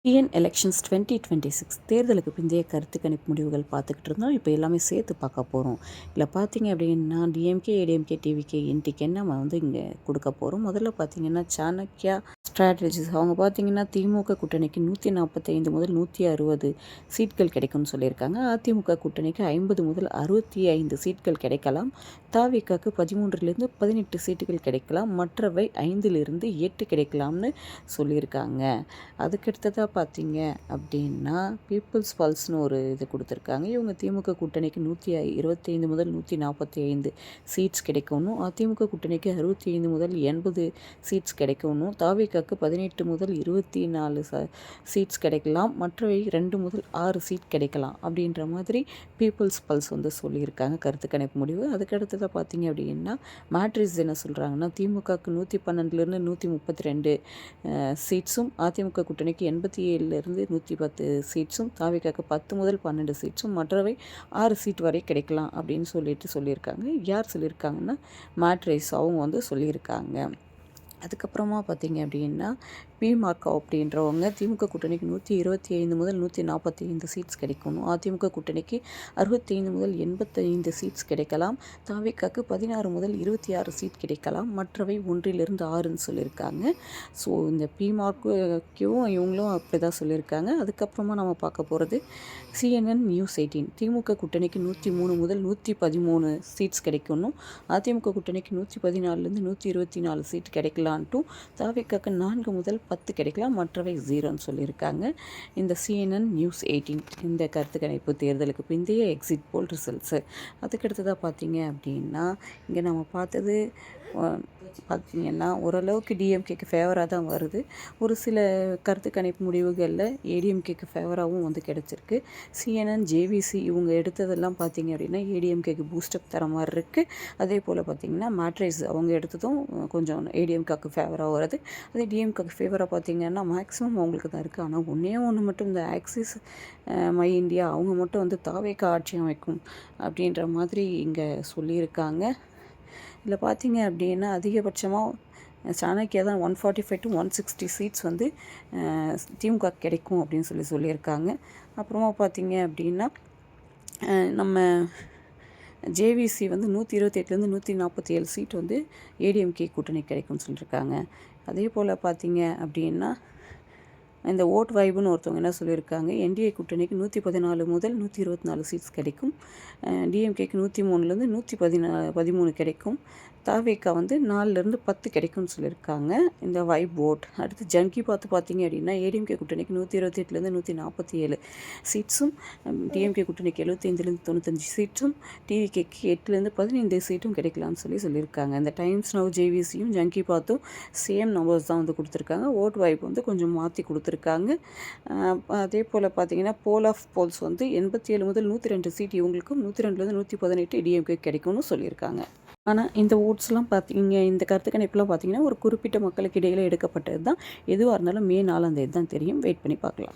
TN elections 2026 தேர்தலுக்கு பிந்தைய கருத்து கணிப்பு முடிவுகள் பார்த்துக்கிட்டு இருந்தோம். இப்போ எல்லாமே சேர்த்து பார்க்க போகிறோம். இதில் பார்த்தீங்க அப்படின்னா டிஎம்கே, ஏடிஎம்கே, டிவிகே, என்டிகே நம்ம இங்கே கொடுக்க போகிறோம். முதல்ல பார்த்தீங்கன்னா சாணக்யா ஸ்ட்ராட்டஜிஸ் அவங்க பார்த்தீங்கன்னா திமுக கூட்டணிக்கு 145 முதல் 160 சீட்கள் கிடைக்கும்னு சொல்லியிருக்காங்க. அதிமுக கூட்டணிக்கு 50 முதல் 65 சீட்கள் கிடைக்கலாம். தாவிகாக்கு 13லேருந்து 18 சீட்டுகள் கிடைக்கலாம். மற்றவை 5லிருந்து 8 கிடைக்கலாம்னு சொல்லியிருக்காங்க. அதுக்கடுத்ததாக பார்த்தீங்க அப்படின்னா பீப்புள்ஸ் பல்ஸ்னு ஒரு இது கொடுத்துருக்காங்க. இவங்க திமுக கூட்டணிக்கு 125 முதல் 145 சீட்ஸ் கிடைக்கணும். அதிமுக கூட்டணிக்கு 65 முதல் 80 சீட்ஸ் கிடைக்கணும். தாவிகாக்கு 18 முதல் 24 சீட்ஸ் கிடைக்கலாம். மற்றவை 2 முதல் 6 சீட் கிடைக்கலாம் அப்படின்ற மாதிரி பீப்புள்ஸ் பல்ஸ் சொல்லியிருக்காங்க கருத்து கணிப்பு முடிவு. அதுக்கடுத்ததாக பார்த்தீங்க அப்படின்னா மேட்ரிக்ஸ் என்ன சொல்கிறாங்கன்னா திமுகக்கு 112லேருந்து 132 சீட்ஸும், அதிமுக கூட்டணிக்கு 87லேருந்து 110 சீட்ஸும், தாவிகாக்கு 10 முதல் 12 சீட்ஸும், மற்றவை 6 சீட் வரை கிடைக்கலாம் அப்படின்னு சொல்லியிருக்காங்க. யார் சொல்லியிருக்காங்கன்னா மேட்ரிக்ஸ் அவங்க சொல்லியிருக்காங்க. அதுக்கப்புறமா பார்த்தீங்க அப்படின்னா மார்க்கோ அப்படின்றவங்க திமுக கூட்டணிக்கு 125 முதல் 145 சீட்ஸ் கிடைக்கணும். அதிமுக கூட்டணிக்கு 65 முதல் 85 சீட்ஸ் கிடைக்கலாம். தாவிகாக்கு 16 முதல் 26 சீட் கிடைக்கலாம். மற்றவை 1லிருந்து 6ன்னு சொல்லியிருக்காங்க. ஸோ இந்த மார்க்கும் இவங்களும் அப்படி தான் சொல்லியிருக்காங்க. அதுக்கப்புறமா நம்ம பார்க்க போகிறது CNN நியூஸ் 18 திமுக கூட்டணிக்கு 103 முதல் 113 சீட்ஸ் கிடைக்கணும். அதிமுக கூட்டணிக்கு 114லேருந்து 124 சீட் கிடைக்கலான்ட்டும், தாவிகாக்கு 4 முதல் 10 கிடைக்கலாம். மற்றவை 0ன்னு சொல்லியிருக்காங்க. இந்த CNN நியூஸ் 18 இந்த கருத்து கணிப்பு தேர்தலுக்கு பிந்தைய எக்ஸிட் போல் ரிசல்ட்ஸு. அதுக்கடுத்ததாக பார்த்தீங்க அப்படின்னா இங்கே நம்ம பார்த்தது பார்த்திங்கன்னா ஓரளவுக்கு டிஎம்கேக்கு ஃபேவராக தான் வருது. ஒரு சில கருத்து கணிப்பு முடிவுகளில் ஏடிஎம்கேக்கு ஃபேவராகவும் கிடச்சிருக்கு. CNN, ஜேவிசி இவங்க எடுத்ததெல்லாம் பார்த்திங்க அப்படின்னா ஏடிஎம்கேக்கு பூஸ்டப் தர மாதிரி இருக்குது. அதே போல் பார்த்திங்கன்னா மேட்ரிக்ஸ் அவங்க எடுத்ததும் கொஞ்சம் ஏடிஎம்கேக்கு ஃபேவராக வருது. அதே டிஎம்கேக்கு ஃபேவராக பார்த்திங்கன்னா மேக்ஸிமம் அவங்களுக்கு தான் இருக்குது. ஆனால் ஒன்று மட்டும் இந்த ஆக்சிஸ் மை இந்தியா அவங்க மட்டும் தாவேக்கா ஆட்சி அமைக்கும் அப்படின்ற மாதிரி இங்கே சொல்லியிருக்காங்க. இதில் பார்த்தீங்க அப்படின்னா அதிகபட்சமாக சாணக்கியா தான் 145 to 160 சீட்ஸ் திமுக கிடைக்கும் அப்படின்னு சொல்லியிருக்காங்க. அப்புறமா பார்த்தீங்க அப்படின்னா நம்ம ஜேவிசி 128லேருந்து 147 சீட் ஏடிஎம்கே கூட்டணி கிடைக்கும்னு சொல்லியிருக்காங்க. அதே போல் பார்த்தீங்க அப்படின்னா இந்த ஓட் வைபுன்னு ஒருத்தவங்க என்ன சொல்லியிருக்காங்க, என்டிஏ கூட்டணிக்கு 114 முதல் 124 சீட்ஸ் கிடைக்கும். டிஎம்கேக்கு 103லேருந்து 113 கிடைக்கும். தாவேக்கா 4லேருந்து 10 கிடைக்கும்னு சொல்லியிருக்காங்க. இந்த வைப் ஓட் அடுத்து ஜங்கி பார்த்தீங்க அப்படின்னா ஏடிஎம்கே கூட்டணிக்கு 128லேருந்து 147 சீட்ஸும், டிஎம்கே கூட்டணிக்கு 75லேருந்து 95 சீட்ஸும், டிவிகேக்கு 8லேருந்து 15 சீட்டும் கிடைக்கலாம்னு சொல்லியிருக்காங்க. இந்த டைம்ஸ் நவ் ஜேவிசியும் ஜங்கி பார்த்தும் சேம் நம்பர்ஸ் தான் கொடுத்துருக்காங்க. ஓட் வைப் கொஞ்சம் மாற்றி கொடுத்துருக்காங்க. அதே போல் பார்த்தீங்கன்னா போல் ஆஃப் போல்ஸ் 87 முதல் 102 சீட் இவங்களுக்கும், 102லேருந்து 118 டிஎம்கே கிடைக்கும்னு சொல்லியிருக்காங்க. ஆனால் இந்த ஓட்ஸ்லாம் பார்த்தீங்க, இந்த கருத்து கணிப்புலாம் பார்த்தீங்கன்னா ஒரு குறிப்பிட்ட மக்களுக்கு இடையில் எடுக்கப்பட்டது தான். எதுவாக இருந்தாலும் மே 4ஆம் தேதி தான் தெரியும். வெயிட் பண்ணி பார்க்கலாம்.